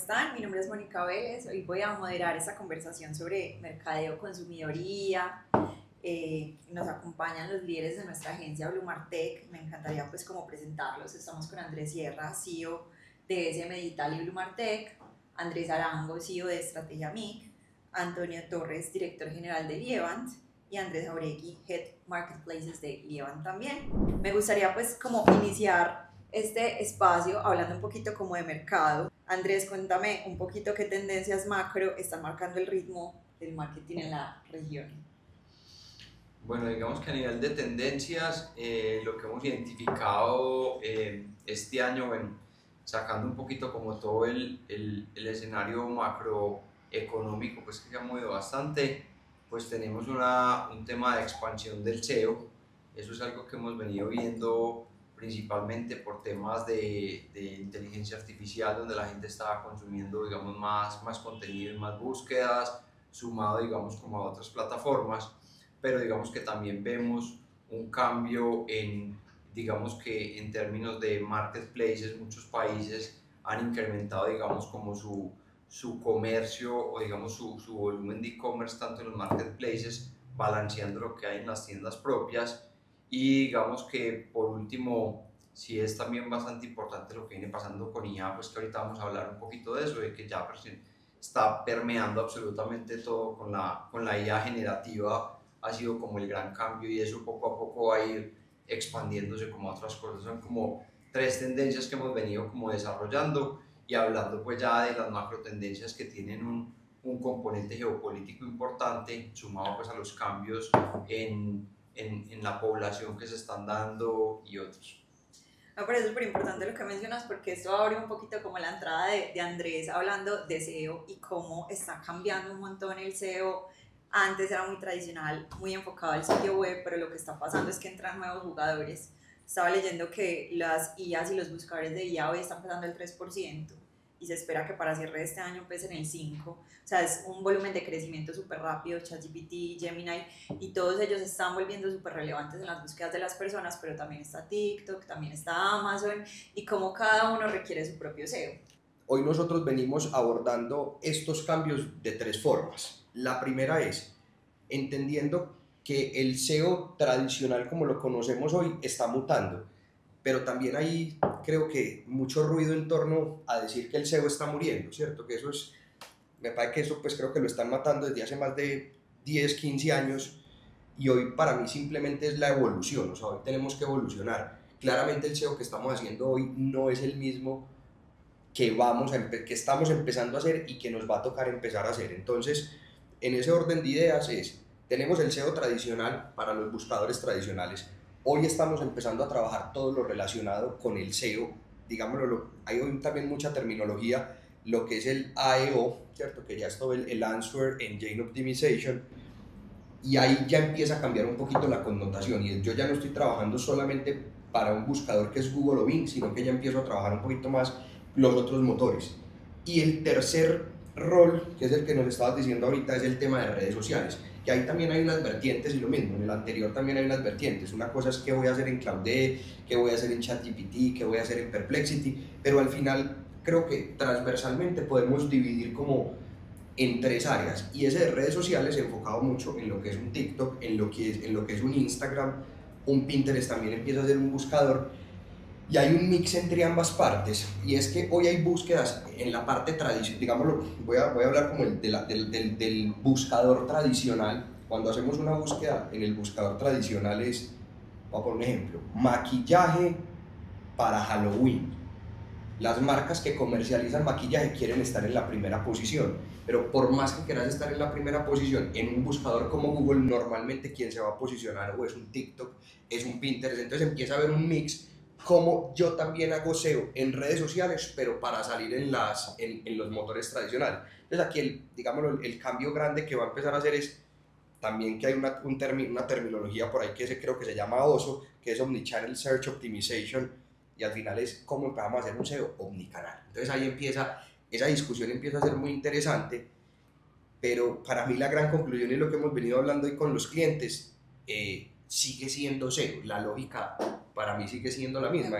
están? Mi nombre es Mónica Vélez. Hoy voy a moderar esta conversación sobre mercadeo, consumidoría. Nos acompañan los líderes de nuestra agencia Blue Martech. Me encantaría pues como presentarlos. Estamos con Andrés Sierra, CEO de SM Digital y Blue Martech, Andrés Arango, CEO de Estrategia MIC, Antonio Torres, director general de Lievant, y Andrés Jauregui, Head Marketplaces de Lievant también. Me gustaría pues como iniciar este espacio hablando un poquito como de mercado. Andrés, cuéntame un poquito qué tendencias macro están marcando el ritmo del marketing en la región. Bueno, digamos que a nivel de tendencias, lo que hemos identificado este año, bueno, sacando un poquito como todo el escenario macroeconómico, pues que se ha movido bastante, pues tenemos un tema de expansión del SEO. Eso es algo que hemos venido viendo principalmente por temas de inteligencia artificial, donde la gente estaba consumiendo, digamos, más contenido y más búsquedas, sumado, digamos, como a otras plataformas. Pero digamos que también vemos un cambio digamos que en términos de marketplaces. Muchos países han incrementado, digamos, como su comercio o digamos su volumen de e-commerce tanto en los marketplaces, balanceando lo que hay en las tiendas propias. Y digamos que por último, sí es también bastante importante lo que viene pasando con IA, pues que ahorita vamos a hablar un poquito de eso, de que ya está permeando absolutamente todo con la IA generativa. Ha sido como el gran cambio, y eso poco a poco va a ir expandiéndose como a otras cosas. Son como tres tendencias que hemos venido como desarrollando, y hablando pues ya de las macro tendencias que tienen un componente geopolítico importante, sumado pues a los cambios en la población que se están dando y otros. Me parece súper importante lo que mencionas, porque esto abre un poquito como la entrada de Andrés hablando de SEO y cómo está cambiando un montón el SEO. Antes era muy tradicional, muy enfocado al sitio web, pero lo que está pasando es que entran nuevos jugadores. Estaba leyendo que las IAs y los buscadores de IA hoy están pasando el 3%, y se espera que para cierre de este año empiecen el 5%. O sea, es un volumen de crecimiento súper rápido. ChatGPT, Gemini y todos ellos están volviendo súper relevantes en las búsquedas de las personas, pero también está TikTok, también está Amazon, y como cada uno requiere su propio SEO. Hoy nosotros venimos abordando estos cambios de tres formas. La primera es entendiendo que el SEO tradicional como lo conocemos hoy está mutando, pero también hay, creo que, mucho ruido en torno a decir que el SEO está muriendo, ¿cierto? Que eso es, me parece que eso pues creo que lo están matando desde hace más de 10, 15 años, y hoy para mí simplemente es la evolución. O sea, hoy tenemos que evolucionar. Claramente el SEO que estamos haciendo hoy no es el mismo que estamos empezando a hacer y que nos va a tocar empezar a hacer. Entonces, en ese orden de ideas tenemos el SEO tradicional para los buscadores tradicionales. Hoy estamos empezando a trabajar todo lo relacionado con el SEO, digámoslo, hay hoy también mucha terminología, lo que es el AEO, ¿cierto? Que ya es todo el Answer Engine Optimization, y ahí ya empieza a cambiar un poquito la connotación, y yo ya no estoy trabajando solamente para un buscador que es Google o Bing, sino que ya empiezo a trabajar un poquito más los otros motores. Y el tercer rol, que es el que nos estabas diciendo ahorita, es el tema de redes sociales, que ahí también hay unas vertientes, y lo mismo, en el anterior también hay unas vertientes. Una cosa es qué voy a hacer en Cloudé, qué voy a hacer en ChatGPT, qué voy a hacer en Perplexity, pero al final creo que transversalmente podemos dividir como en tres áreas, y ese de redes sociales enfocado mucho en lo que es un TikTok, en lo que es un Instagram, un Pinterest también empieza a ser un buscador, y hay un mix entre ambas partes. Y es que hoy hay búsquedas en la parte tradicional, digámoslo, voy a hablar como del buscador tradicional. Cuando hacemos una búsqueda en el buscador tradicional voy a poner un ejemplo, maquillaje para Halloween. Las marcas que comercializan maquillaje quieren estar en la primera posición, pero por más que quieras estar en la primera posición en un buscador como Google, normalmente quien se va a posicionar o es un TikTok, es un Pinterest. Entonces empieza a haber un mix, como yo también hago SEO en redes sociales, pero para salir en los motores tradicionales. Entonces aquí digámoslo, el cambio grande que va a empezar a hacer es también que hay una terminología por ahí que creo que se llama OSO, que es Omnichannel Search Optimization, y al final es cómo empezamos a hacer un SEO omnicanal. Entonces ahí esa discusión empieza a ser muy interesante, pero para mí la gran conclusión, y lo que hemos venido hablando hoy con los clientes, sigue siendo SEO. La lógica para mí sigue siendo la misma.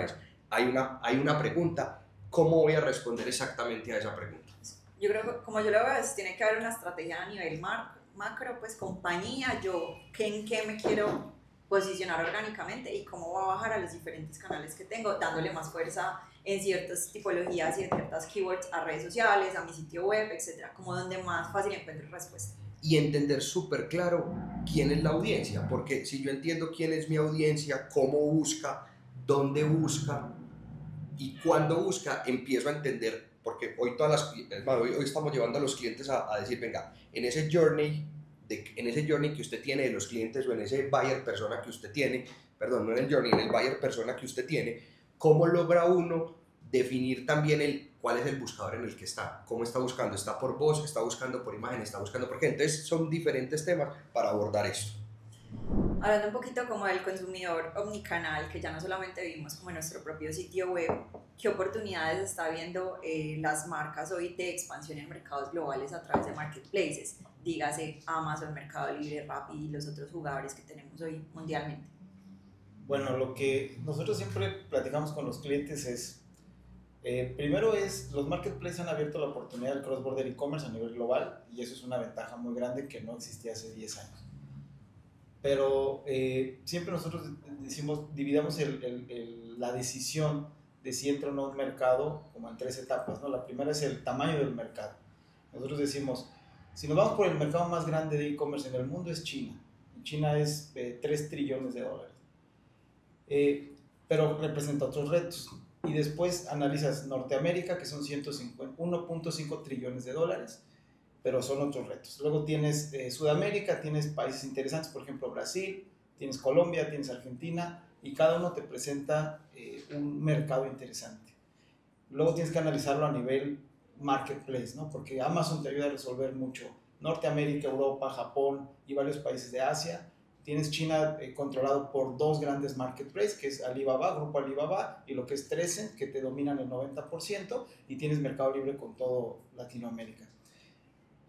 Hay una pregunta, ¿cómo voy a responder exactamente a esa pregunta? Yo creo que, como yo lo veo, tiene que haber una estrategia a nivel macro, pues compañía, yo en qué me quiero posicionar orgánicamente y cómo va a bajar a los diferentes canales que tengo, dándole más fuerza en ciertas tipologías y en ciertas keywords a redes sociales, a mi sitio web, etcétera, como donde más fácil encuentro respuesta. Y entender súper claro quién es la audiencia, porque si yo entiendo quién es mi audiencia, cómo busca, dónde busca y cuándo busca, empiezo a entender, porque hoy hoy estamos llevando a los clientes a decir, venga, en ese journey que usted tiene de los clientes o en ese buyer persona que usted tiene, perdón, no en el journey, en el buyer persona que usted tiene, ¿cómo logra uno definir también cuál es el buscador en el que está? ¿Cómo está buscando? ¿Está por voz? ¿Está buscando por imagen? ¿Está buscando por qué? Entonces son diferentes temas para abordar esto. Hablando un poquito como del consumidor omnicanal, que ya no solamente vivimos como en nuestro propio sitio web, ¿qué oportunidades está viendo las marcas hoy de expansión en mercados globales a través de marketplaces? Dígase Amazon, Mercado Libre, Rappi y los otros jugadores que tenemos hoy mundialmente. Bueno, lo que nosotros siempre platicamos con los clientes es, primero los marketplaces han abierto la oportunidad del cross-border e-commerce a nivel global y eso es una ventaja muy grande que no existía hace 10 años. Pero siempre nosotros dividamos la decisión de si entra o no un mercado como en 3 etapas, ¿no? La primera es el tamaño del mercado. Nosotros decimos, si nos vamos por el mercado más grande de e-commerce en el mundo es China. China es 3 trillones de dólares. Pero representa otros retos. Y después analizas Norteamérica, que son 1.5 trillones de dólares, pero son otros retos. Luego tienes Sudamérica, tienes países interesantes, por ejemplo Brasil, tienes Colombia, tienes Argentina, y cada uno te presenta un mercado interesante. Luego tienes que analizarlo a nivel marketplace, ¿no? Porque Amazon te ayuda a resolver mucho Norteamérica, Europa, Japón y varios países de Asia. Tienes China controlado por 2 grandes marketplaces, que es Alibaba, Grupo Alibaba, y lo que es Tencent, que te dominan el 90%, y tienes Mercado Libre con todo Latinoamérica.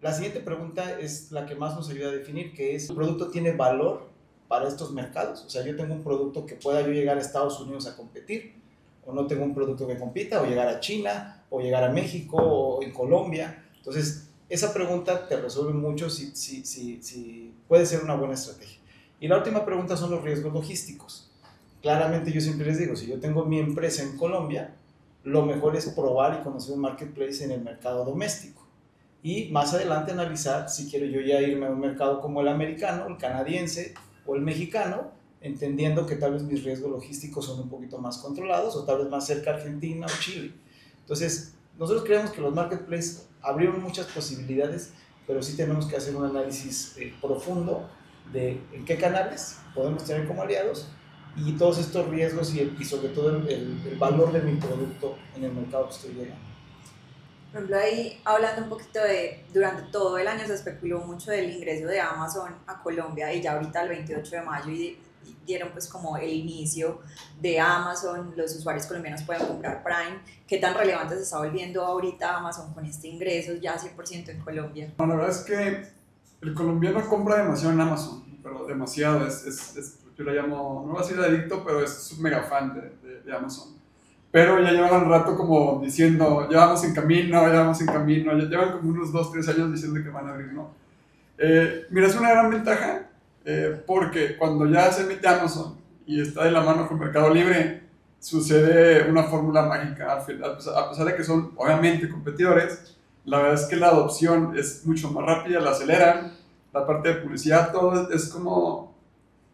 La siguiente pregunta es la que más nos ayuda a definir, que es, ¿el producto tiene valor para estos mercados? O sea, yo tengo un producto que pueda yo llegar a Estados Unidos a competir, o no tengo un producto que compita, o llegar a China, o llegar a México, o en Colombia. Entonces, esa pregunta te resuelve mucho si puede ser una buena estrategia. Y la última pregunta son los riesgos logísticos. Claramente yo siempre les digo, si yo tengo mi empresa en Colombia, lo mejor es probar y conocer un marketplace en el mercado doméstico. Y más adelante analizar si quiero yo ya irme a un mercado como el americano, el canadiense o el mexicano, entendiendo que tal vez mis riesgos logísticos son un poquito más controlados o tal vez más cerca a Argentina o Chile. Entonces, nosotros creemos que los marketplaces abrieron muchas posibilidades, pero sí tenemos que hacer un análisis profundo de en qué canales podemos tener como aliados y todos estos riesgos y sobre todo el valor de mi producto en el mercado que estoy llegando. Por ejemplo, ahí hablando un poquito durante todo el año se especuló mucho del ingreso de Amazon a Colombia y ya ahorita el 28 de mayo y dieron pues como el inicio de Amazon, los usuarios colombianos pueden comprar Prime. ¿Qué tan relevante se está volviendo ahorita Amazon con este ingreso ya 100% en Colombia? Bueno, la verdad es que el colombiano compra demasiado en Amazon, pero demasiado, yo lo llamo, no voy a decir adicto, pero es un mega fan de Amazon. Pero ya llevan un rato como diciendo, ya vamos en camino, ya llevan como unos 2-3 años diciendo que van a abrir, ¿no? Mira, es una gran ventaja, porque cuando ya se mete Amazon y está de la mano con Mercado Libre, sucede una fórmula mágica. A pesar de que son obviamente competidores, la verdad es que la adopción es mucho más rápida, la aceleran, la parte de publicidad, todo es como,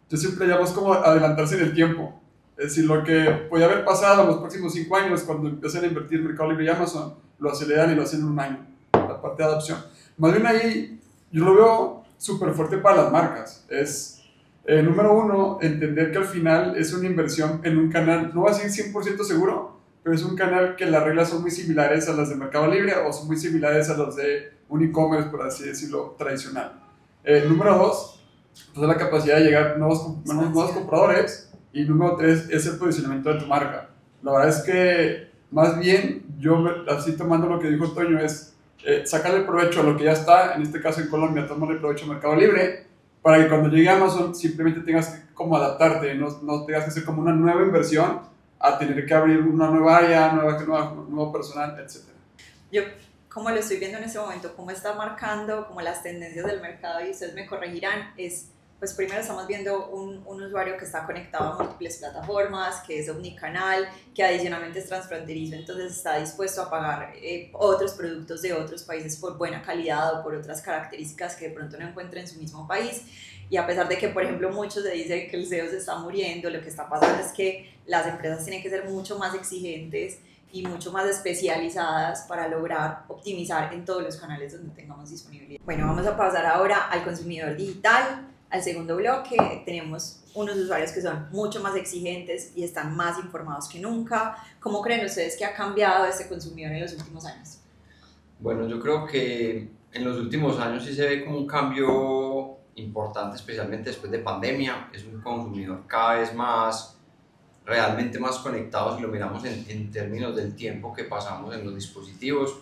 yo siempre llamo, es como adelantarse en el tiempo. Es decir, lo que podía haber pasado en los próximos 5 años cuando empiezan a invertir Mercado Libre y Amazon, lo aceleran y lo hacen en 1 año, la parte de adopción. Más bien ahí, yo lo veo súper fuerte para las marcas. Es, número 1, entender que al final es una inversión en un canal, no va a ser 100% seguro, pero es un canal que las reglas son muy similares a las de Mercado Libre o son muy similares a las de un e-commerce, por así decirlo, tradicional. Número 2, pues la capacidad de llegar a nuevos compradores. Y número 3 es el posicionamiento de tu marca. La verdad es que, más bien, yo así tomando lo que dijo Toño, es sacarle provecho a lo que ya está, en este caso en Colombia, tomarle provecho a Mercado Libre, para que cuando llegue a Amazon simplemente tengas que como adaptarte, no tengas que hacer como una nueva inversión a tener que abrir una nueva área, nuevo personal, etc. Yo como lo estoy viendo en este momento, cómo está marcando como las tendencias del mercado, y ustedes me corregirán, es, pues primero estamos viendo un usuario que está conectado a múltiples plataformas, que es omnicanal, que adicionalmente es transfronterizo, entonces está dispuesto a pagar otros productos de otros países por buena calidad o por otras características que de pronto no encuentra en su mismo país. Y a pesar de que, por ejemplo, muchos se dicen que el SEO se está muriendo, lo que está pasando es que las empresas tienen que ser mucho más exigentes y mucho más especializadas para lograr optimizar en todos los canales donde tengamos disponibilidad. Bueno, vamos a pasar ahora al consumidor digital. Al segundo bloque tenemos unos usuarios que son mucho más exigentes y están más informados que nunca. ¿Cómo creen ustedes que ha cambiado este consumidor en los últimos años? Bueno, yo creo que en los últimos años sí se ve como un cambio importante, especialmente después de pandemia. Es un consumidor cada vez más, realmente más conectado si lo miramos en términos del tiempo que pasamos en los dispositivos.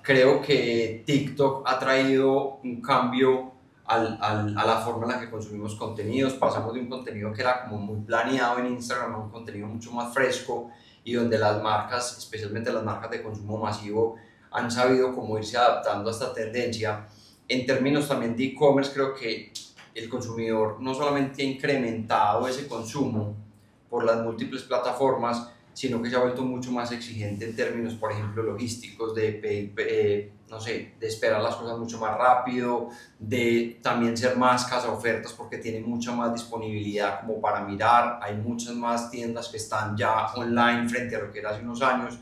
Creo que TikTok ha traído un cambio a la forma en la que consumimos contenidos. Pasamos de un contenido que era como muy planeado en Instagram a un contenido mucho más fresco, y donde las marcas, especialmente las marcas de consumo masivo, han sabido cómo irse adaptando a esta tendencia. En términos también de e-commerce, creo que el consumidor no solamente ha incrementado ese consumo por las múltiples plataformas, sino que se ha vuelto mucho más exigente en términos, por ejemplo, logísticos, de no sé, de esperar las cosas mucho más rápido, de también ser más cazaofertas porque tiene mucha más disponibilidad como para mirar. Hay muchas más tiendas que están ya online frente a lo que era hace unos años.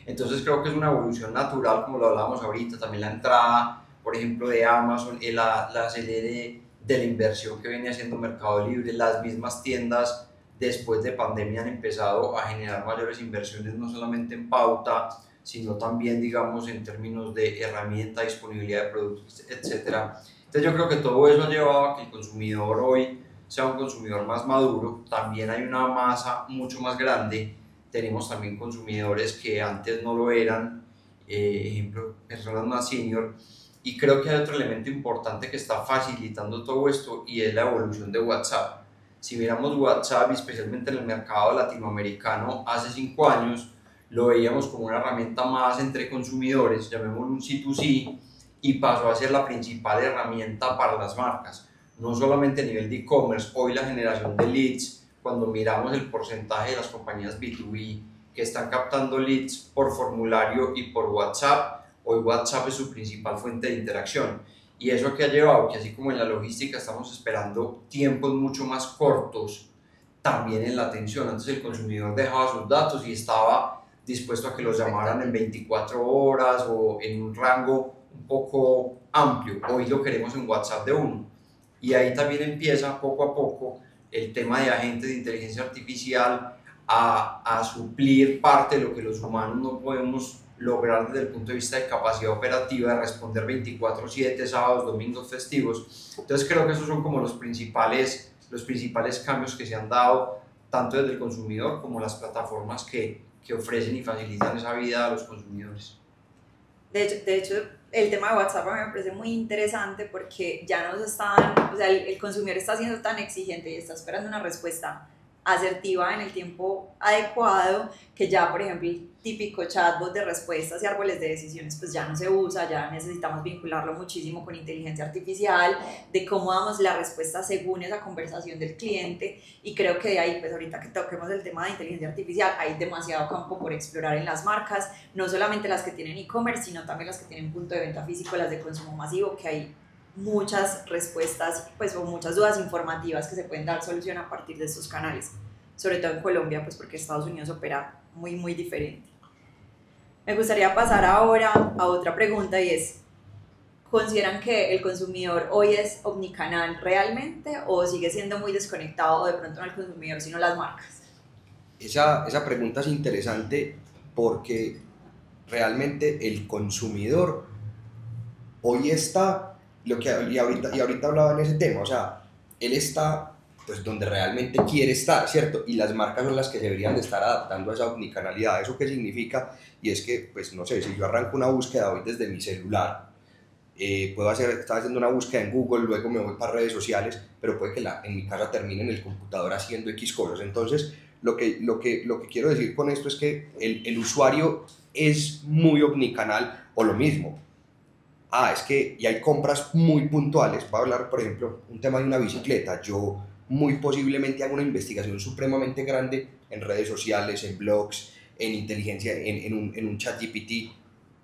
Entonces creo que es una evolución natural, como lo hablábamos ahorita. También la entrada, por ejemplo, de Amazon, la serie de la inversión que viene haciendo Mercado Libre, las mismas tiendas después de pandemia han empezado a generar mayores inversiones, no solamente en pauta, sino también, digamos, en términos de herramienta, disponibilidad de productos, etc. Entonces yo creo que todo eso ha llevado a que el consumidor hoy sea un consumidor más maduro. También hay una masa mucho más grande. Tenemos también consumidores que antes no lo eran, ejemplo, personas más senior. Y creo que hay otro elemento importante que está facilitando todo esto, y es la evolución de WhatsApp. Si miramos WhatsApp, especialmente en el mercado latinoamericano, hace 5 años lo veíamos como una herramienta más entre consumidores, llamémoslo un C2C, y pasó a ser la principal herramienta para las marcas, no solamente a nivel de e-commerce. Hoy la generación de leads, cuando miramos el porcentaje de las compañías B2B que están captando leads por formulario y por WhatsApp, hoy WhatsApp es su principal fuente de interacción. Y eso que ha llevado que, así como en la logística estamos esperando tiempos mucho más cortos, también en la atención. Antes el consumidor dejaba sus datos y estaba dispuesto a que los llamaran en 24 horas o en un rango un poco amplio. Hoy lo queremos en WhatsApp de uno. Y ahí también empieza poco a poco el tema de agentes de inteligencia artificial a suplir parte de lo que los humanos no podemos lograr desde el punto de vista de capacidad operativa, de responder 24/7, sábados, domingos, festivos. Entonces creo que esos son como los principales cambios que se han dado, tanto desde el consumidor como las plataformas que ofrecen y facilitan esa vida a los consumidores. De hecho, el tema de WhatsApp a mí me parece muy interesante porque ya nos están, o sea, el consumidor está siendo tan exigente y está esperando una respuesta asertiva en el tiempo adecuado, que ya, por ejemplo, el típico chatbot de respuestas y árboles de decisiones pues ya no se usa. Ya necesitamos vincularlo muchísimo con inteligencia artificial, de cómo damos la respuesta según esa conversación del cliente. Y creo que de ahí, pues ahorita que toquemos el tema de inteligencia artificial, hay demasiado campo por explorar en las marcas, no solamente las que tienen e-commerce, sino también las que tienen punto de venta físico, las de consumo masivo, que hay muchas respuestas, pues, o muchas dudas informativas que se pueden dar solución a partir de estos canales, sobre todo en Colombia, pues porque Estados Unidos opera muy diferente. Me gustaría pasar ahora a otra pregunta, y es: ¿consideran que el consumidor hoy es omnicanal realmente, o sigue siendo muy desconectado, o de pronto no el consumidor sino las marcas? Esa pregunta es interesante porque realmente el consumidor hoy está, y ahorita hablaba en ese tema, o sea, él está pues donde realmente quiere estar, ¿cierto? Y las marcas son las que deberían de estar adaptando a esa omnicanalidad. ¿Eso qué significa? Y es que, pues no sé, si yo arranco una búsqueda hoy desde mi celular, estar haciendo una búsqueda en Google, luego me voy para redes sociales, pero puede que en mi casa termine en el computador haciendo X cosas. Entonces, lo que quiero decir con esto es que el usuario es muy omnicanal, O lo mismo, es que y hay compras muy puntuales, voy a hablar por ejemplo un tema de una bicicleta, yo muy posiblemente hago una investigación supremamente grande en redes sociales, en blogs, en inteligencia, en un chat GPT,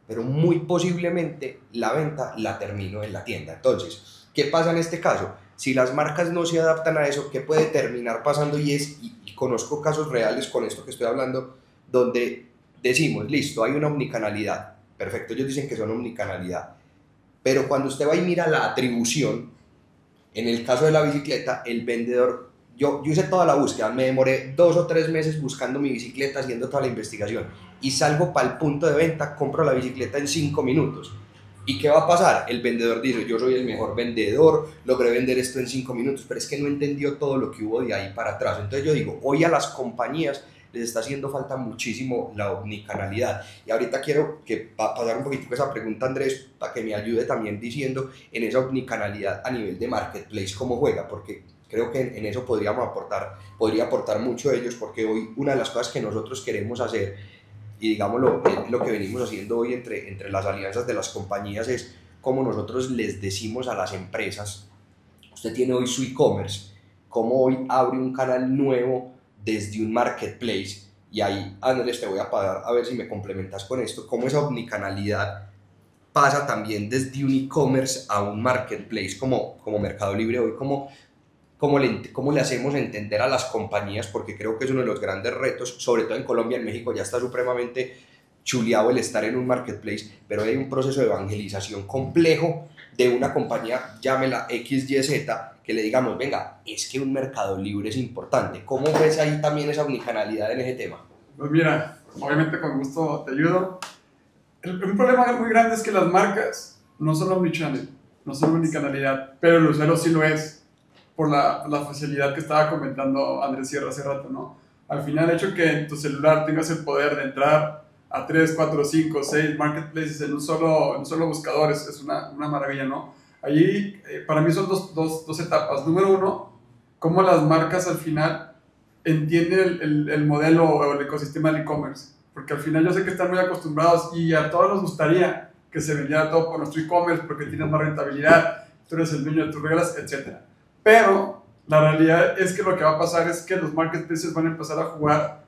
pero muy posiblemente la venta la termino en la tienda. Entonces, ¿qué pasa en este caso? Si las marcas no se adaptan a eso, ¿qué puede terminar pasando? Y conozco casos reales con esto que estoy hablando, donde decimos, listo, hay una omnicanalidad, perfecto, ellos dicen que son omnicanalidad, pero cuando usted va y mira la atribución, en el caso de la bicicleta, el vendedor, yo hice toda la búsqueda, me demoré 2 o 3 meses buscando mi bicicleta, haciendo toda la investigación, y salgo para el punto de venta, compro la bicicleta en 5 minutos. ¿Y qué va a pasar? El vendedor dice, yo soy el mejor vendedor, logré vender esto en 5 minutos, pero es que no entendió todo lo que hubo de ahí para atrás. Entonces yo digo, hoy a las compañías les está haciendo falta muchísimo la omnicanalidad. Y ahorita quiero pasar un poquito esa pregunta, Andrés, para que me ayude también diciendo en esa omnicanalidad a nivel de marketplace, cómo juega, porque creo que en eso podría aportar mucho ellos, porque hoy una de las cosas que nosotros queremos hacer, y digámoslo, lo que venimos haciendo hoy entre las alianzas de las compañías, es cómo nosotros les decimos a las empresas, usted tiene hoy su e-commerce, cómo hoy abre un canal nuevo desde un marketplace, y ahí, Andrés, te voy a pagar a ver si me complementas con esto, cómo esa omnicanalidad pasa también desde un e-commerce a un marketplace como Mercado Libre hoy, cómo le hacemos entender a las compañías, porque creo que es uno de los grandes retos, sobre todo en Colombia. En México ya está supremamente chuleado el estar en un marketplace, pero hay un proceso de evangelización complejo de una compañía, llámela XYZ, que le digamos, venga, es que un Mercado Libre es importante. ¿Cómo ves ahí también esa omnicanalidad en ese tema? Pues mira, obviamente con gusto te ayudo. Un problema muy grande es que las marcas no son omnichannel, no son omnicanalidad, pero el usuario sí lo es, por la facilidad que estaba comentando Andrés Sierra hace rato, ¿no? Al final, el hecho que en tu celular tengas el poder de entrar a 3, 4, 5, 6 marketplaces en un solo buscador es una maravilla, ¿no? Allí, para mí son dos etapas. Número uno, cómo las marcas al final entienden el modelo o el ecosistema del e-commerce. Porque al final yo sé que están muy acostumbrados y a todos nos gustaría que se vendiera todo por nuestro e-commerce porque tienes más rentabilidad, tú eres el dueño de tus reglas, etc. Pero la realidad es que lo que va a pasar es que los marketplaces van a empezar a jugar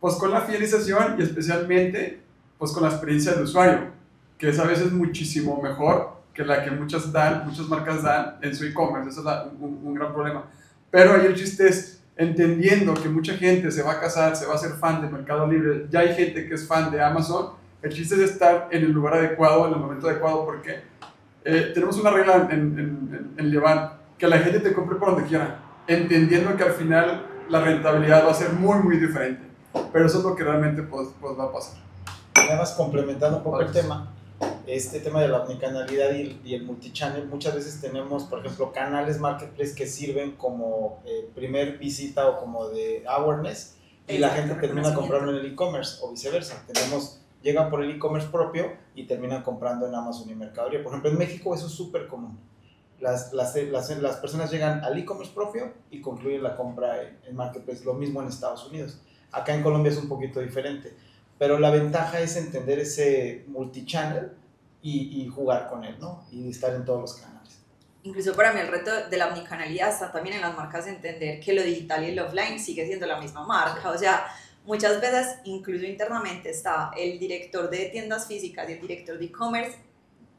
pues con la fidelización y especialmente pues con la experiencia del usuario, que es a veces muchísimo mejor que la que muchas marcas dan en su e-commerce. Eso es un gran problema. Pero ahí el chiste es entendiendo que mucha gente se va a casar, se va a hacer fan de Mercado Libre, ya hay gente que es fan de Amazon. El chiste es estar en el lugar adecuado, en el momento adecuado, porque tenemos una regla en Levant, que la gente te compre por donde quiera, entendiendo que al final la rentabilidad va a ser muy, muy diferente. Pero eso es lo que realmente pues va a pasar. Además, complementando un poco el tema, este tema de la omnicanalidad y el multichannel, muchas veces tenemos, por ejemplo, canales marketplace que sirven como primer visita o como de awareness, y la gente termina comprando en el e-commerce o viceversa. Llegan por el e-commerce propio y terminan comprando en Amazon y Mercado Libre. Por ejemplo, en México eso es súper común. Las personas llegan al e-commerce propio y concluyen la compra en marketplace. Lo mismo en Estados Unidos. Acá en Colombia es un poquito diferente, pero la ventaja es entender ese multichannel y jugar con él, ¿no? Y estar en todos los canales. Incluso para mí el reto de la omnicanalidad está también en las marcas entender que lo digital y el offline sigue siendo la misma marca. O sea, muchas veces incluso internamente está el director de tiendas físicas y el director de e-commerce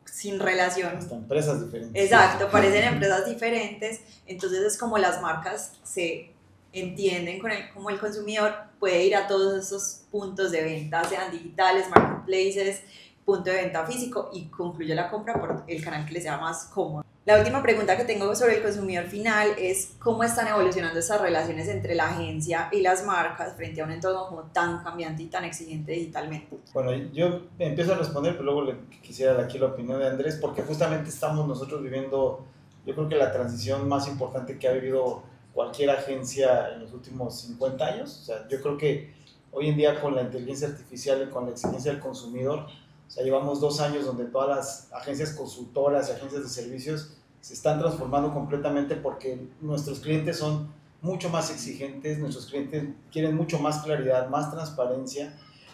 sin relación. Hasta empresas diferentes. Exacto, parecen empresas diferentes. Entonces es como las marcas se entienden con cómo el consumidor puede ir a todos esos puntos de venta, sean digitales, marketplaces, punto de venta físico, y concluye la compra por el canal que les sea más cómodo. La última pregunta que tengo sobre el consumidor final es cómo están evolucionando esas relaciones entre la agencia y las marcas frente a un entorno como tan cambiante y tan exigente digitalmente. Bueno, yo empiezo a responder, pero luego quisiera aquí la opinión de Andrés, porque justamente estamos nosotros viviendo, yo creo que la transición más importante que ha vivido cualquier agencia en los últimos 50 años. O sea, yo creo que hoy en día con la inteligencia artificial y con la exigencia del consumidor, o sea, llevamos 2 años donde todas las agencias consultoras y agencias de servicios se están transformando completamente porque nuestros clientes son mucho más exigentes, nuestros clientes quieren mucho más claridad, más transparencia,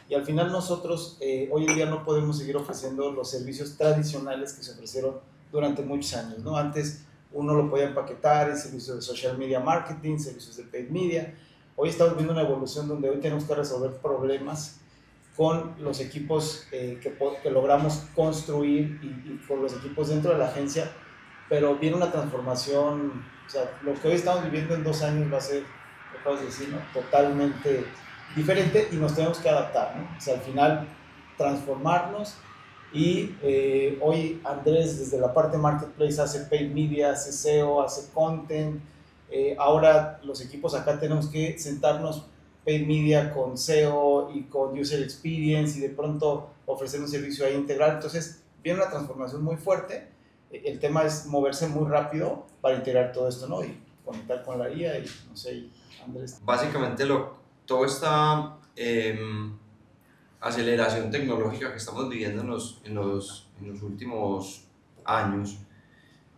Y al final nosotros hoy en día no podemos seguir ofreciendo los servicios tradicionales que se ofrecieron durante muchos años, ¿no? Antes uno lo podía empaquetar en servicios de social media marketing, servicios de paid media. Hoy estamos viendo una evolución donde hoy tenemos que resolver problemas con los equipos que logramos construir y con los equipos dentro de la agencia, pero viene una transformación, o sea, lo que hoy estamos viviendo en 2 años va a ser, acabas de decir, ¿no? Totalmente diferente y nos tenemos que adaptar, ¿no? O sea, al final transformarnos y hoy Andrés desde la parte marketplace hace paid media, hace SEO, hace content, ahora los equipos acá tenemos que sentarnos paid media con SEO y con user experience y de pronto ofrecer un servicio ahí integral, entonces viene una transformación muy fuerte, el tema es moverse muy rápido para integrar todo esto, ¿no? Y conectar con la IA y no sé, Andrés. Básicamente toda esta aceleración tecnológica que estamos viviendo en los últimos años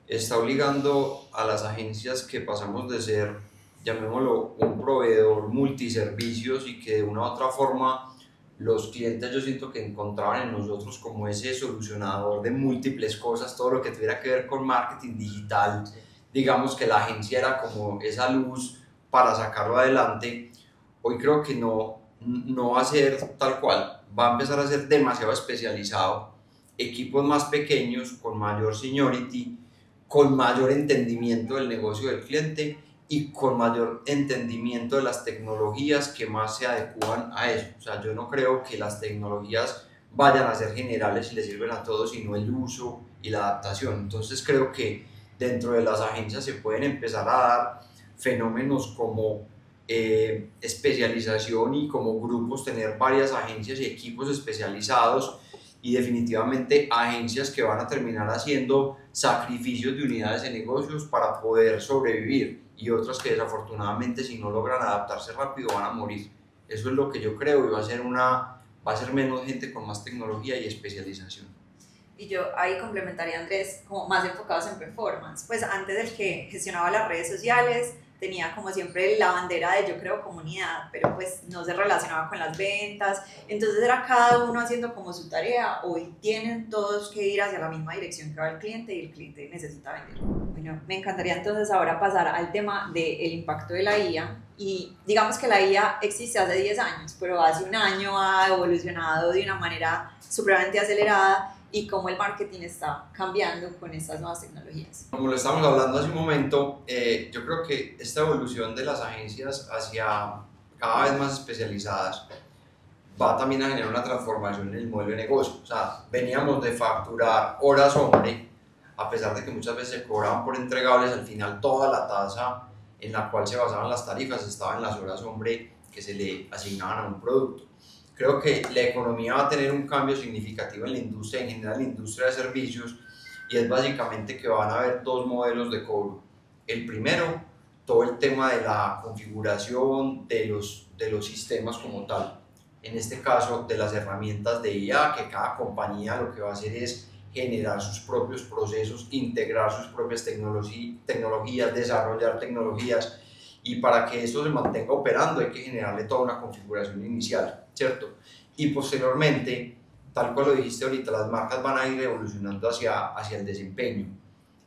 está obligando a las agencias que pasamos de ser, llamémoslo, un proveedor multiservicios y que de una u otra forma los clientes yo siento que encontraban en nosotros como ese solucionador de múltiples cosas, todo lo que tuviera que ver con marketing digital, digamos que la agencia era como esa luz para sacarlo adelante. Hoy creo que no va a ser tal cual, va a empezar a ser demasiado especializado, equipos más pequeños, con mayor seniority, con mayor entendimiento del negocio del cliente y con mayor entendimiento de las tecnologías que más se adecúan a eso. O sea, yo no creo que las tecnologías vayan a ser generales y le sirven a todos, sino el uso y la adaptación. Entonces creo que dentro de las agencias se pueden empezar a dar fenómenos como especialización y como grupos tener varias agencias y equipos especializados y definitivamente agencias que van a terminar haciendo sacrificios de unidades de negocios para poder sobrevivir y otras que desafortunadamente si no logran adaptarse rápido van a morir. Eso es lo que yo creo y va a ser menos gente con más tecnología y especialización. Y yo ahí complementaría, Andrés, como más enfocados en performance. Pues antes el que gestionaba las redes sociales tenía como siempre la bandera de yo creo comunidad, pero pues no se relacionaba con las ventas, entonces era cada uno haciendo como su tarea. Hoy tienen todos que ir hacia la misma dirección que va el cliente y el cliente necesita vender. Bueno, me encantaría entonces ahora pasar al tema del impacto de la IA y digamos que la IA existe hace 10 años, pero hace un año ha evolucionado de una manera supremamente acelerada y cómo el marketing está cambiando con estas nuevas tecnologías. Como lo estábamos hablando hace un momento, yo creo que esta evolución de las agencias hacia cada vez más especializadas va también a generar una transformación en el modelo de negocio. O sea, veníamos de facturar horas hombre, a pesar de que muchas veces se cobraban por entregables, al final toda la tasa en la cual se basaban las tarifas estaba en las horas hombre que se le asignaban a un producto. Creo que la economía va a tener un cambio significativo en la industria, en general en la industria de servicios, y es básicamente que van a haber 2 modelos de cobro. El primero, todo el tema de la configuración de los sistemas como tal. En este caso, de las herramientas de IA, que cada compañía lo que va a hacer es generar sus propios procesos, integrar sus propias tecnologías, desarrollar tecnologías, y para que esto se mantenga operando hay que generarle toda una configuración inicial, ¿cierto? Y posteriormente, tal cual lo dijiste ahorita, las marcas van a ir evolucionando hacia el desempeño.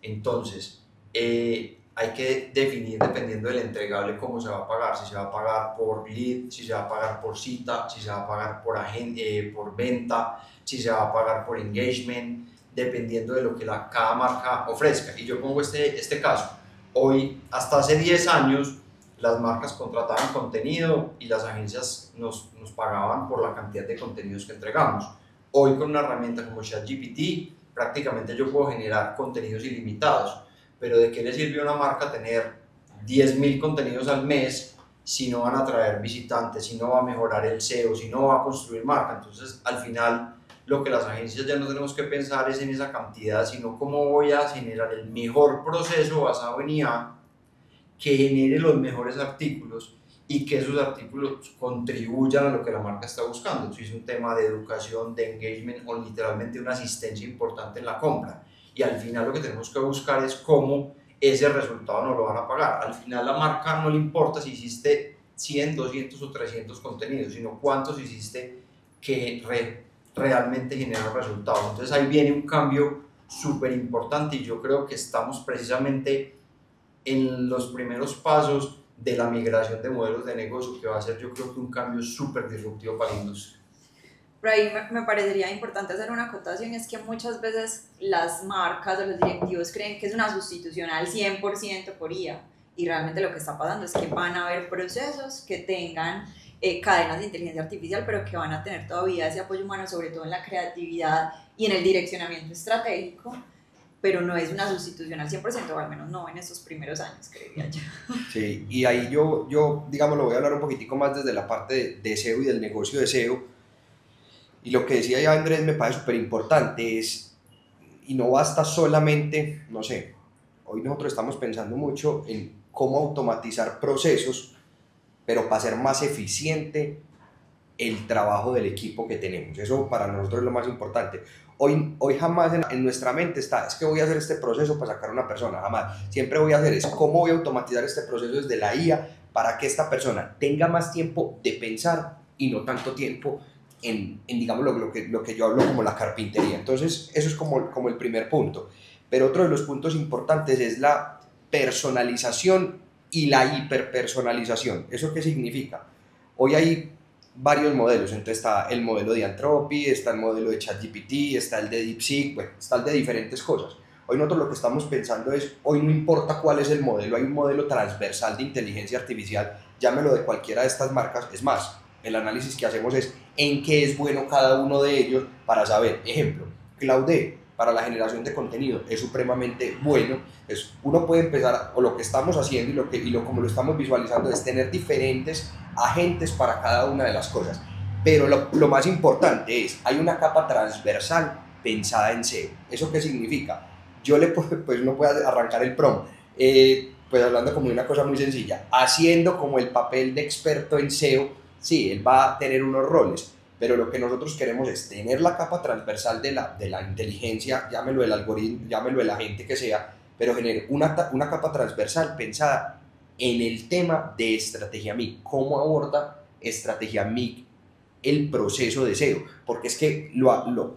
Entonces, hay que definir, dependiendo del entregable, cómo se va a pagar, si se va a pagar por lead, si se va a pagar por cita, si se va a pagar por venta, si se va a pagar por engagement, dependiendo de lo que cada marca ofrezca. Y yo pongo este caso. Hoy, hasta hace 10 años, las marcas contrataban contenido y las agencias nos pagaban por la cantidad de contenidos que entregamos. Hoy con una herramienta como ChatGPT prácticamente yo puedo generar contenidos ilimitados, pero ¿de qué le sirve a una marca tener 10.000 contenidos al mes si no van a atraer visitantes, si no va a mejorar el SEO, si no va a construir marca? Entonces al final lo que las agencias ya no tenemos que pensar es en esa cantidad, sino cómo voy a generar el mejor proceso basado en IA que genere los mejores artículos y que esos artículos contribuyan a lo que la marca está buscando. Si es un tema de educación, de engagement o literalmente una asistencia importante en la compra. Y al final lo que tenemos que buscar es cómo ese resultado nos lo van a pagar. Al final la marca no le importa si hiciste 100, 200 o 300 contenidos, sino cuántos hiciste que realmente generan resultados. Entonces ahí viene un cambio súper importante y yo creo que estamos precisamente en los primeros pasos de la migración de modelos de negocio, que va a ser, yo creo que un cambio súper disruptivo para la industria. Pero ahí me parecería importante hacer una acotación, es que muchas veces las marcas o los directivos creen que es una sustitución al 100% por IA, y realmente lo que está pasando es que van a haber procesos que tengan cadenas de inteligencia artificial, pero que van a tener todavía ese apoyo humano, sobre todo en la creatividad y en el direccionamiento estratégico, pero no es una sustitución al 100%, o al menos no en esos primeros años, creería yo. Sí, y ahí yo digamos, lo voy a hablar un poquitico más desde la parte de SEO y del negocio de SEO. Y lo que decía ya Andrés me parece súper importante, y no basta solamente, no sé, hoy nosotros estamos pensando mucho en cómo automatizar procesos, pero para ser más eficiente el trabajo del equipo que tenemos. Eso para nosotros es lo más importante. Hoy jamás en nuestra mente está, es que voy a hacer este proceso para sacar a una persona, jamás. Siempre voy a hacer es cómo voy a automatizar este proceso desde la IA para que esta persona tenga más tiempo de pensar y no tanto tiempo en digamos, lo que yo hablo como la carpintería. Entonces, eso es como el primer punto. Pero otro de los puntos importantes es la personalización y la hiperpersonalización. ¿Eso qué significa? Hoy hay varios modelos, entonces está el modelo de Anthropic, está el modelo de ChatGPT, está el de DeepSeek, bueno, está el de diferentes cosas. Hoy nosotros lo que estamos pensando es, hoy no importa cuál es el modelo, hay un modelo transversal de inteligencia artificial, llámelo de cualquiera de estas marcas, es más, el análisis que hacemos es en qué es bueno cada uno de ellos para saber, ejemplo, Claude para la generación de contenido es supremamente bueno. Uno puede empezar, o lo que estamos haciendo como lo estamos visualizando, es tener diferentes agentes para cada una de las cosas. Pero lo más importante es, hay una capa transversal pensada en SEO. ¿Eso qué significa? Pues uno puede arrancar el prompt, pues hablando como de una cosa muy sencilla, haciendo como el papel de experto en SEO, sí, él va a tener unos roles, pero lo que nosotros queremos es tener la capa transversal de la inteligencia, llámelo el algoritmo, llámelo el agente que sea, pero generar una capa transversal pensada en el tema de estrategia MIC, cómo aborda estrategia MIC el proceso de SEO, porque es que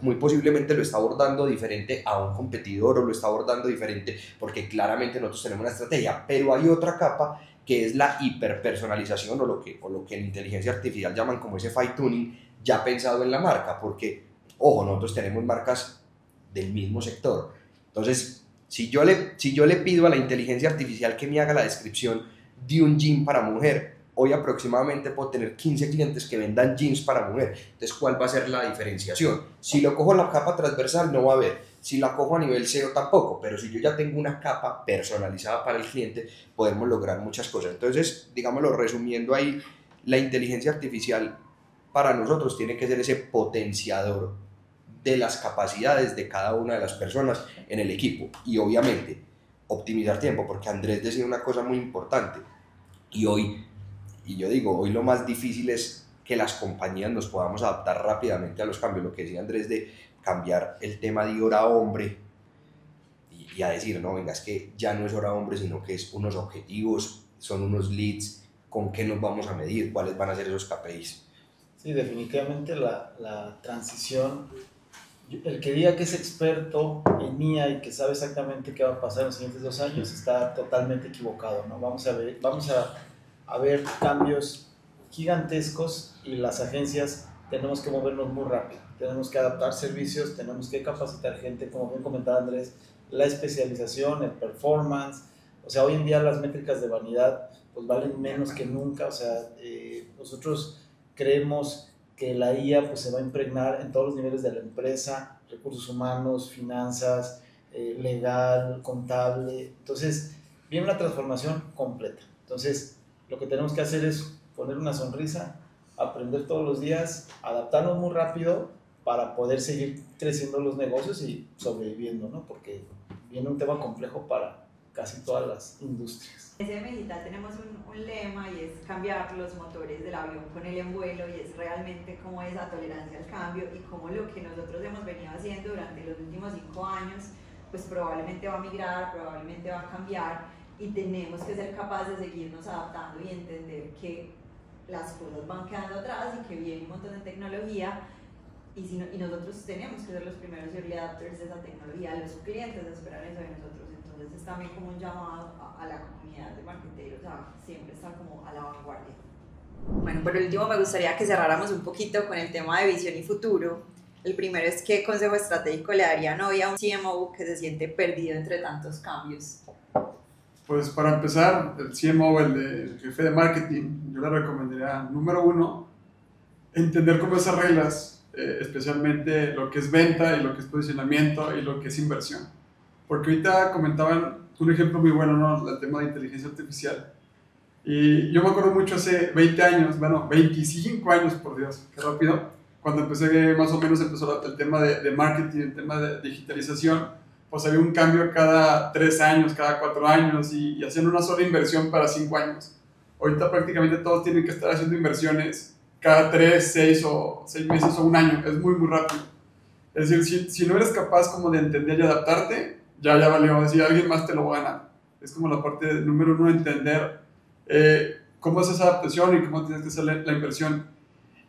muy posiblemente lo está abordando diferente a un competidor, o lo está abordando diferente porque claramente nosotros tenemos una estrategia, pero hay otra capa que es la hiperpersonalización, o lo que en inteligencia artificial llaman como ese fine tuning ya pensado en la marca, porque ojo, nosotros tenemos marcas del mismo sector. Entonces, si yo le pido a la inteligencia artificial que me haga la descripción de un jean para mujer, hoy aproximadamente puedo tener 15 clientes que vendan jeans para mujer. Entonces, ¿cuál va a ser la diferenciación? Si lo cojo en la capa transversal, no va a haber. Si la cojo a nivel SEO, tampoco. Pero si yo ya tengo una capa personalizada para el cliente, podemos lograr muchas cosas. Entonces, digámoslo, resumiendo ahí, la inteligencia artificial para nosotros tiene que ser ese potenciador de las capacidades de cada una de las personas en el equipo. Y obviamente, optimizar tiempo, porque Andrés decía una cosa muy importante. Y yo digo, hoy lo más difícil es que las compañías nos podamos adaptar rápidamente a los cambios, lo que decía Andrés de cambiar el tema de hora hombre y a decir, no, venga, es que ya no es hora hombre, sino que es unos objetivos, son unos leads, con qué nos vamos a medir, cuáles van a ser esos KPIs. Sí, definitivamente la transición, el que diga que es experto en IA y que sabe exactamente qué va a pasar en los siguientes 2 años está totalmente equivocado, ¿no? Vamos a ver cambios gigantescos, y las agencias tenemos que movernos muy rápido, tenemos que adaptar servicios, tenemos que capacitar gente, como bien comentaba Andrés, la especialización, el performance. O sea, hoy en día las métricas de vanidad pues valen menos que nunca. O sea, nosotros creemos que la IA pues se va a impregnar en todos los niveles de la empresa, recursos humanos, finanzas, legal, contable. Entonces viene una transformación completa. Entonces lo que tenemos que hacer es poner una sonrisa, aprender todos los días, adaptarnos muy rápido para poder seguir creciendo los negocios y sobreviviendo, ¿no? Porque viene un tema complejo para casi todas las industrias. En SM Digital tenemos un lema, y es cambiar los motores del avión con él en vuelo, y es realmente como esa tolerancia al cambio, y como lo que nosotros hemos venido haciendo durante los últimos 5 años pues probablemente va a migrar, probablemente va a cambiar, y tenemos que ser capaces de seguirnos adaptando y entender que las cosas van quedando atrás y que viene un montón de tecnología y, y nosotros tenemos que ser los primeros early adopters de esa tecnología, los clientes esperan eso de nosotros, entonces es también como un llamado a la comunidad de marketeros a siempre estar como a la vanguardia. Bueno, por último me gustaría que cerráramos un poquito con el tema de visión y futuro. El primero es ¿qué consejo estratégico le darían hoy a un CMO que se siente perdido entre tantos cambios? Pues para empezar, el CMO, el jefe de marketing, yo le recomendaría, número uno, entender cómo esas reglas, especialmente lo que es venta y lo que es posicionamiento y lo que es inversión. Porque ahorita comentaban un ejemplo muy bueno, ¿no? El tema de inteligencia artificial. Y yo me acuerdo mucho hace 20 años, bueno, 25 años, por Dios, qué rápido, cuando empecé, más o menos empezó el tema de marketing, el tema de digitalización, pues había un cambio cada 3 años, cada 4 años y hacían una sola inversión para 5 años. Ahorita prácticamente todos tienen que estar haciendo inversiones cada 3, 6 o 6 meses o un año, es muy, muy rápido. Es decir, si no eres capaz como de entender y adaptarte, ya valió, es decir, alguien más te lo va a ganar. Es como la parte número uno, entender cómo es esa adaptación y cómo tienes que hacer la inversión.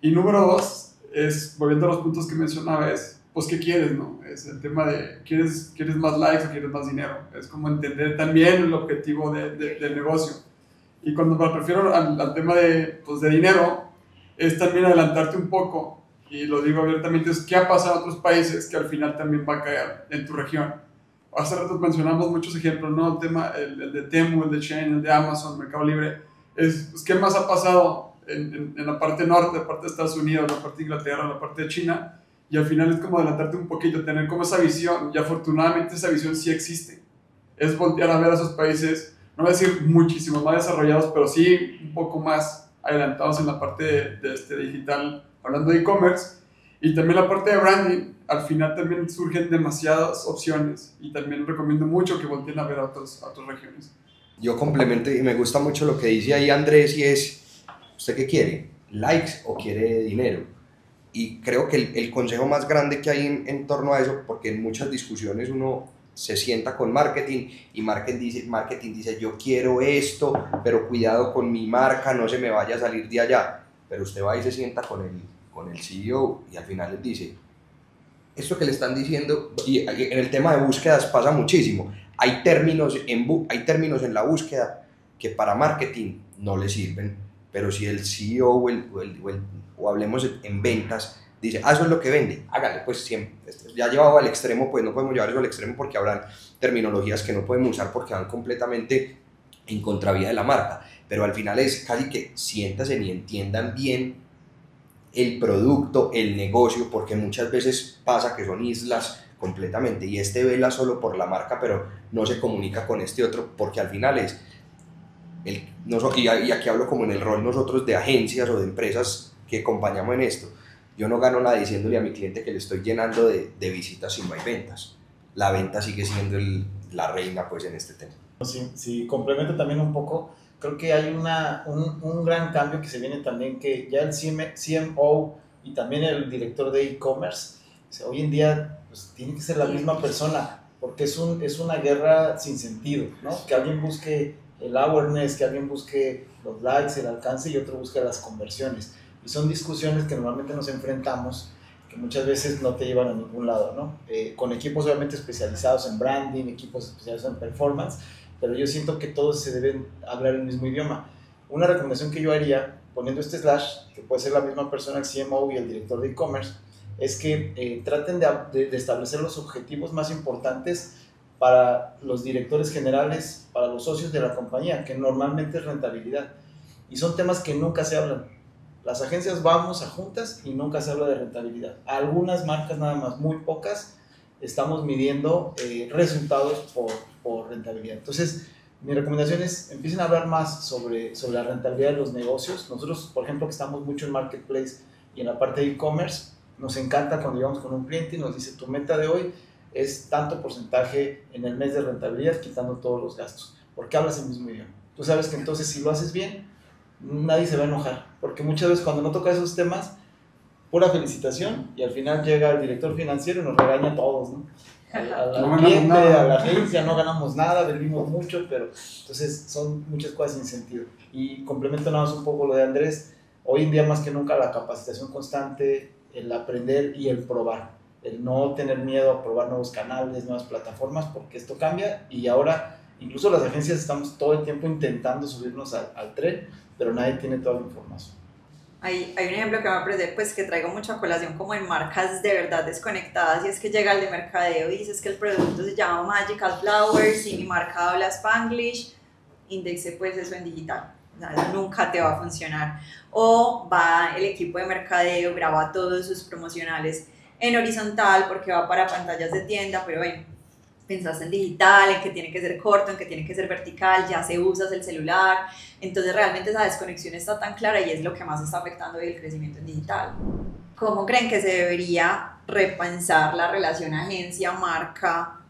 Y número dos, es, volviendo a los puntos que mencionaba, es, pues, ¿qué quieres, no? Es el tema de, ¿quieres más likes o quieres más dinero? Es como entender también el objetivo del negocio. Y cuando me refiero al tema pues, de dinero, es también adelantarte un poco, y lo digo abiertamente, es qué ha pasado en otros países que al final también va a caer en tu región. Hace rato mencionamos muchos ejemplos, ¿no? El tema, el de Temu, el de Shein, el de Amazon, Mercado Libre. Pues, ¿qué más ha pasado en la parte norte, la parte de Estados Unidos, la parte de Inglaterra, la parte de China? Y al final es como adelantarte un poquito, tener como esa visión, y afortunadamente esa visión sí existe. Es voltear a ver a esos países, no voy a decir muchísimo más desarrollados, pero sí un poco más adelantados en la parte de digital, hablando de e-commerce. Y también la parte de branding, al final también surgen demasiadas opciones y también recomiendo mucho que volteen a ver a otras regiones. Yo complemento y me gusta mucho lo que dice ahí Andrés y es, ¿usted qué quiere? ¿Likes o quiere dinero? Y creo que el consejo más grande que hay en torno a eso, porque en muchas discusiones uno se sienta con marketing y marketing dice yo quiero esto, pero cuidado con mi marca, no se me vaya a salir de allá. Pero usted va y se sienta con el CEO y al final les dice, esto que le están diciendo, y en el tema de búsquedas pasa muchísimo, hay términos en la búsqueda que para marketing no le sirven, pero si el CEO o hablemos en ventas dice, eso es lo que vende, hágale, pues siempre, ya llevado al extremo, pues no podemos llevar eso al extremo porque habrán terminologías que no podemos usar porque van completamente en contravía de la marca, pero al final es casi que siéntanse y entiendan bien el producto, el negocio, porque muchas veces pasa que son islas completamente y este vela solo por la marca pero no se comunica con este otro porque al final es y aquí hablo como en el rol nosotros de agencias o de empresas que acompañamos en esto. Yo no gano nada diciéndole a mi cliente que le estoy llenando de visitas si no hay ventas. La venta sigue siendo la reina pues en este tema. Sí, complemento también un poco. Creo que hay un gran cambio que se viene también, que ya el CMO y también el director de e-commerce, hoy en día pues, tiene que ser la misma persona, porque es una guerra sin sentido, ¿no? Que alguien busque el awareness, que alguien busque los likes, el alcance y otro busque las conversiones. Y son discusiones que normalmente nos enfrentamos, que muchas veces no te llevan a ningún lado, ¿no? Con equipos obviamente especializados en branding, equipos especializados en performance, pero yo siento que todos se deben hablar el mismo idioma. Una recomendación que yo haría, poniendo este slash, que puede ser la misma persona, el CMO y el director de e-commerce, es que traten de establecer los objetivos más importantes para los directores generales, para los socios de la compañía, que normalmente es rentabilidad. Y son temas que nunca se hablan. Las agencias vamos a juntas y nunca se habla de rentabilidad. Algunas marcas nada más, muy pocas, estamos midiendo resultados por rentabilidad. Entonces, mi recomendación es empiecen a hablar más sobre la rentabilidad de los negocios. Nosotros, por ejemplo, que estamos mucho en Marketplace y en la parte de e-commerce, nos encanta cuando llegamos con un cliente y nos dice, tu meta de hoy es tanto porcentaje en el mes de rentabilidad, quitando todos los gastos. Porque hablas el mismo idioma. Tú sabes que entonces si lo haces bien, nadie se va a enojar. Porque muchas veces cuando no toca esos temas, pura felicitación y al final llega el director financiero y nos regaña a todos, ¿no? Al cliente, a la agencia, no ganamos nada, vendimos mucho, pero entonces son muchas cosas sin sentido. Y complemento nada más un poco lo de Andrés, Hoy en día más que nunca la capacitación constante, el aprender y el probar, el no tener miedo a probar nuevos canales, nuevas plataformas, porque esto cambia y ahora incluso las agencias estamos todo el tiempo intentando subirnos al tren, pero nadie tiene toda la información. Hay un ejemplo que me parece, pues, que traigo mucho a colación como en marcas de verdad desconectadas, y es que llega el de mercadeo y dices que el producto se llama Magical Flowers y mi marca habla Spanglish, indexe pues eso en digital. O sea, eso nunca te va a funcionar. O va el equipo de mercadeo, graba todos sus promocionales en horizontal porque va para pantallas de tienda, pero bueno, pensaste en digital, en que tiene que ser corto, en que tiene que ser vertical, ya se usas el celular, entonces realmente esa desconexión está tan clara y es lo que más está afectando hoy el crecimiento en digital. ¿Cómo creen que se debería repensar la relación agencia-marca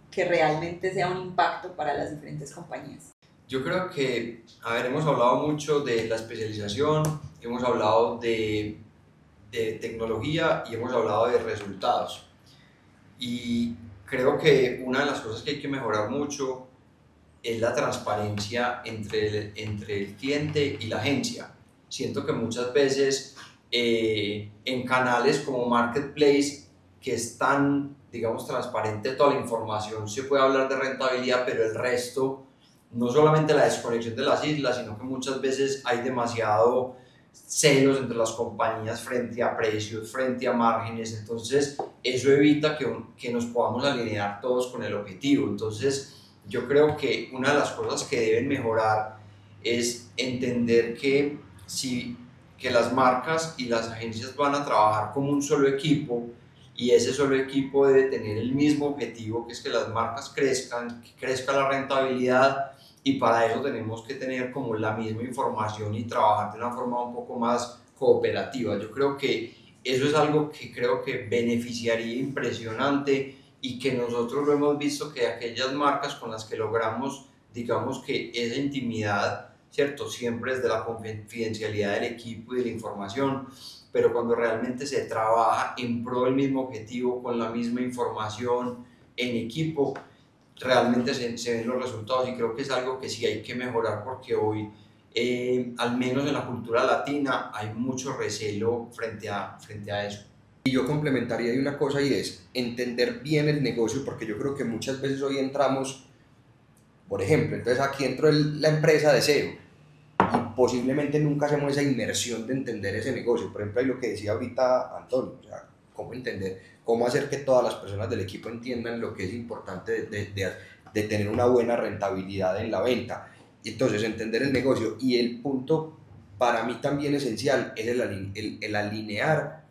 que realmente sea un impacto para las diferentes compañías? Yo creo que, a ver, hemos hablado mucho de la especialización, hemos hablado de tecnología y hemos hablado de resultados. Y creo que una de las cosas que hay que mejorar mucho es la transparencia entre el cliente y la agencia. Siento que muchas veces en canales como Marketplace, que es tan, digamos, transparente toda la información, se puede hablar de rentabilidad, pero el resto, no solamente la desconexión de las islas, sino que muchas veces hay demasiado celos entre las compañías frente a precios, frente a márgenes, entonces eso evita que nos podamos alinear todos con el objetivo. Entonces yo creo que una de las cosas que deben mejorar es entender que las marcas y las agencias van a trabajar como un solo equipo, y ese solo equipo debe tener el mismo objetivo, que es que las marcas crezcan, que crezca la rentabilidad, y para eso tenemos que tener como la misma información y trabajar de una forma un poco más cooperativa. Yo creo que eso es algo que creo que beneficiaría impresionante, y que nosotros lo hemos visto que aquellas marcas con las que logramos, digamos que esa intimidad, ¿cierto? Siempre es de la confidencialidad del equipo y de la información, pero cuando realmente se trabaja en pro del mismo objetivo, con la misma información, en equipo, realmente se ven los resultados. Y creo que es algo que sí hay que mejorar, porque hoy, al menos en la cultura latina, hay mucho recelo frente a eso. Y yo complementaría de una cosa, y es entender bien el negocio, porque yo creo que muchas veces hoy entramos, por ejemplo, entonces aquí entro la empresa de SEO y posiblemente nunca hacemos esa inmersión de entender ese negocio. Por ejemplo, hay lo que decía ahorita Antonio, o sea, cómo entender, cómo hacer que todas las personas del equipo entiendan lo que es importante de tener una buena rentabilidad en la venta. Entonces, entender el negocio. Y el punto para mí también esencial es el alinear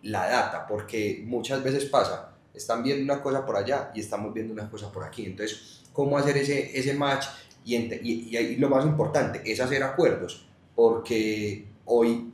la data, porque muchas veces pasa, están viendo una cosa por allá y estamos viendo una cosa por aquí. Entonces, ¿cómo hacer ese match? Y ahí lo más importante es hacer acuerdos, porque hoy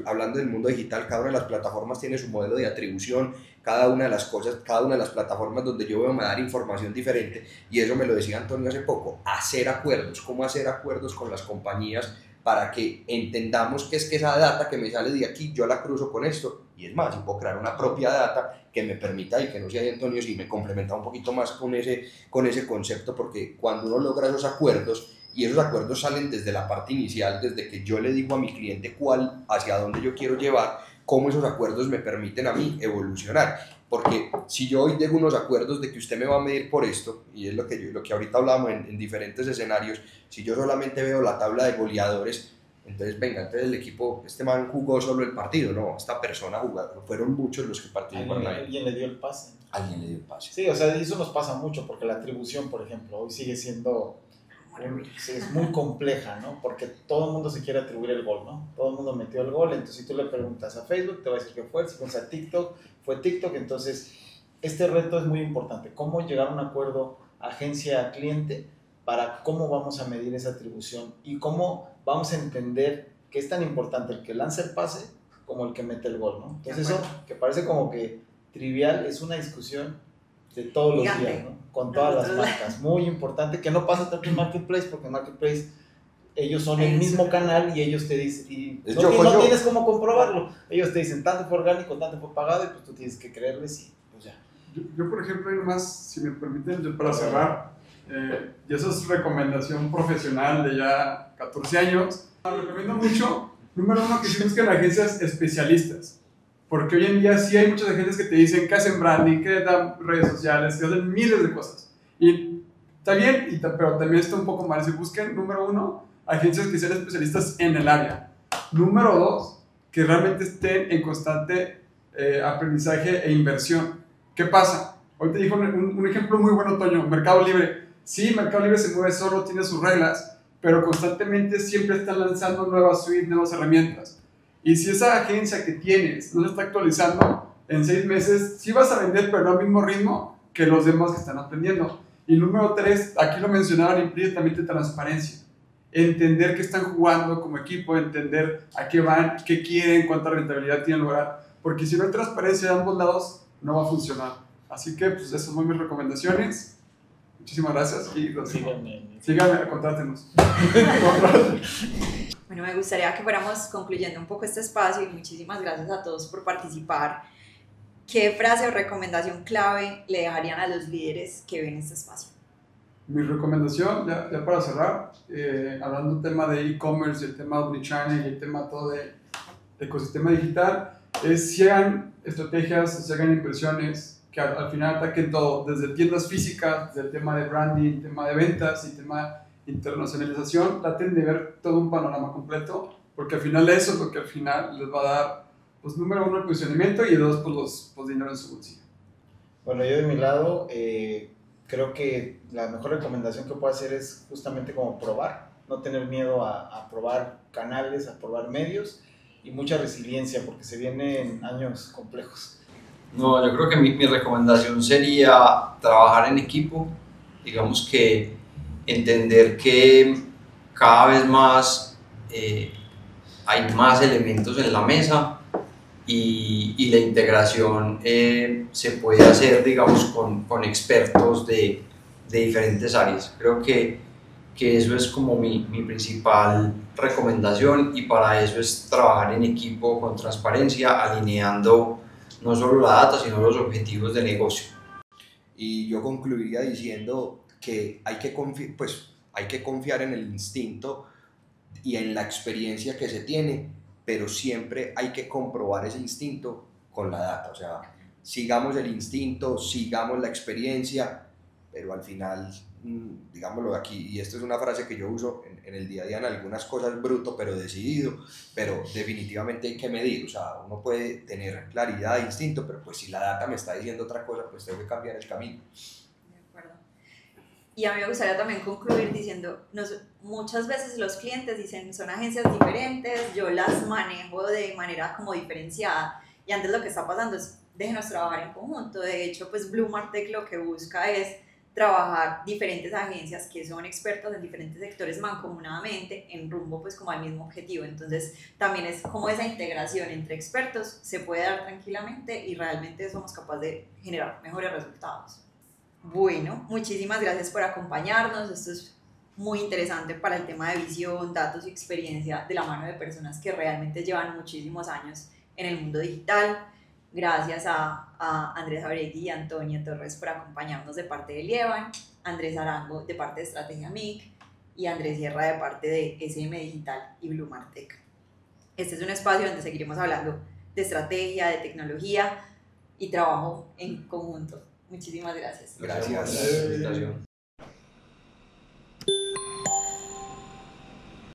hablando del mundo digital, cada una de las plataformas tiene su modelo de atribución, cada una de las plataformas donde yo veo me dar información diferente, y eso me lo decía Antonio hace poco, hacer acuerdos, cómo hacer acuerdos con las compañías para que entendamos que es que esa data que me sale de aquí, yo la cruzo con esto, y es más, y puedo crear una propia data que me permita, y que no sea ahí Antonio, si me complementa un poquito más con ese concepto, porque cuando uno logra esos acuerdos, y esos acuerdos salen desde la parte inicial, desde que yo le digo a mi cliente hacia dónde yo quiero llevar, cómo esos acuerdos me permiten a mí evolucionar. Porque si yo hoy dejo unos acuerdos de que usted me va a medir por esto, y es lo que ahorita hablamos en diferentes escenarios, si yo solamente veo la tabla de goleadores, entonces venga, entonces el equipo, este man jugó solo el partido, no, esta persona jugó, fueron muchos los que participaron ahí. Alguien le dio el pase. Alguien le dio el pase. Sí, o sea, eso nos pasa mucho, porque la atribución, por ejemplo, hoy sigue siendo es muy compleja, ¿no? Porque todo el mundo se quiere atribuir el gol, ¿no? Todo el mundo metió el gol, entonces si tú le preguntas a Facebook, te va a decir que fue, si preguntas a TikTok, fue TikTok. Entonces este reto es muy importante, cómo llegar a un acuerdo agencia-cliente para cómo vamos a medir esa atribución y cómo vamos a entender que es tan importante el que lanza el pase como el que mete el gol, ¿no? Entonces eso, que parece como que trivial, es una discusión de todos los días, ¿no? Con todas las marcas, muy importante, que no pasa tanto en Marketplace, porque en Marketplace ellos son el mismo canal y ellos te dicen, y no tienes cómo comprobarlo, ellos te dicen tanto fue orgánico, tanto fue pagado, y pues tú tienes que creerles, y pues ya. Yo por ejemplo, y nomás, si me permiten, para cerrar, y eso es recomendación profesional de ya 14 años, recomiendo mucho Número uno, que sí busquen agencias especialistas. Porque hoy en día sí hay muchas agencias que te dicen que hacen branding, que dan redes sociales, que hacen miles de cosas. Y está bien, pero también está un poco mal. Si busquen, número uno, agencias que sean especialistas en el área. Número dos, que realmente estén en constante aprendizaje e inversión. ¿Qué pasa? Hoy te dijo un ejemplo muy bueno, Toño, Mercado Libre. Sí, Mercado Libre se mueve solo, tiene sus reglas, pero constantemente siempre están lanzando nuevas suites, nuevas herramientas. Y si esa agencia que tienes no se está actualizando, en 6 meses sí vas a vender, pero no al mismo ritmo que los demás que están aprendiendo. Y número 3, aquí lo mencionaban, implícitamente transparencia. Entender que están jugando como equipo, entender a qué van, qué quieren, cuánta rentabilidad tienen lograr. Porque si no hay transparencia de ambos lados, no va a funcionar. Así que pues esas son mis recomendaciones. Muchísimas gracias y síganme, contrátenos. Bueno, me gustaría que fuéramos concluyendo un poco este espacio y muchísimas gracias a todos por participar. ¿Qué frase o recomendación clave le dejarían a los líderes que ven este espacio? Mi recomendación, ya para cerrar, hablando del tema de e-commerce, el tema de omnichannel y el tema todo de ecosistema digital, es si hagan estrategias, si hagan impresiones que al final ataquen todo, desde tiendas físicas, desde el tema de branding, tema de ventas y tema internacionalización, traten de ver todo un panorama completo, porque al final eso es lo que al final les va a dar, pues número uno, el posicionamiento y dos, pues dinero en su bolsillo. Bueno, yo de mi lado, creo que la mejor recomendación que puedo hacer es justamente como probar, no tener miedo a probar canales, a probar medios y mucha resiliencia, porque se vienen años complejos. No, yo creo que mi recomendación sería trabajar en equipo, digamos que entender que cada vez más hay más elementos en la mesa y la integración se puede hacer, digamos, con expertos de diferentes áreas. Creo que eso es como mi principal recomendación y para eso es trabajar en equipo con transparencia, alineando no solo la data, sino los objetivos de negocio. Y yo concluiría diciendo que hay que confiar en el instinto y en la experiencia que se tiene, pero siempre hay que comprobar ese instinto con la data. O sea, sigamos el instinto, sigamos la experiencia, pero al final, digámoslo aquí, y esta es una frase que yo uso en el día a día en algunas cosas, bruto pero decidido, pero definitivamente hay que medir. O sea, uno puede tener claridad, instinto, pero pues si la data me está diciendo otra cosa, pues tengo que cambiar el camino. Y a mí me gustaría también concluir diciendo, muchas veces los clientes dicen, son agencias diferentes, yo las manejo de manera como diferenciada, y antes lo que está pasando es, déjenos trabajar en conjunto. De hecho, pues Blue Martech lo que busca es trabajar diferentes agencias que son expertas en diferentes sectores mancomunadamente en rumbo pues como al mismo objetivo. Entonces también es como esa integración entre expertos se puede dar tranquilamente y realmente somos capaces de generar mejores resultados. Bueno, muchísimas gracias por acompañarnos. Esto es muy interesante para el tema de visión, datos y experiencia de la mano de personas que realmente llevan muchísimos años en el mundo digital. Gracias a Andrés Abregui y Antonio Torres por acompañarnos de parte de Lieban, Andrés Arango de parte de Estrategia MIC y Andrés Sierra de parte de SM Digital y Blue Martech. Este es un espacio donde seguiremos hablando de estrategia, de tecnología y trabajo en conjunto. Muchísimas gracias. Gracias. Gracias por la invitación.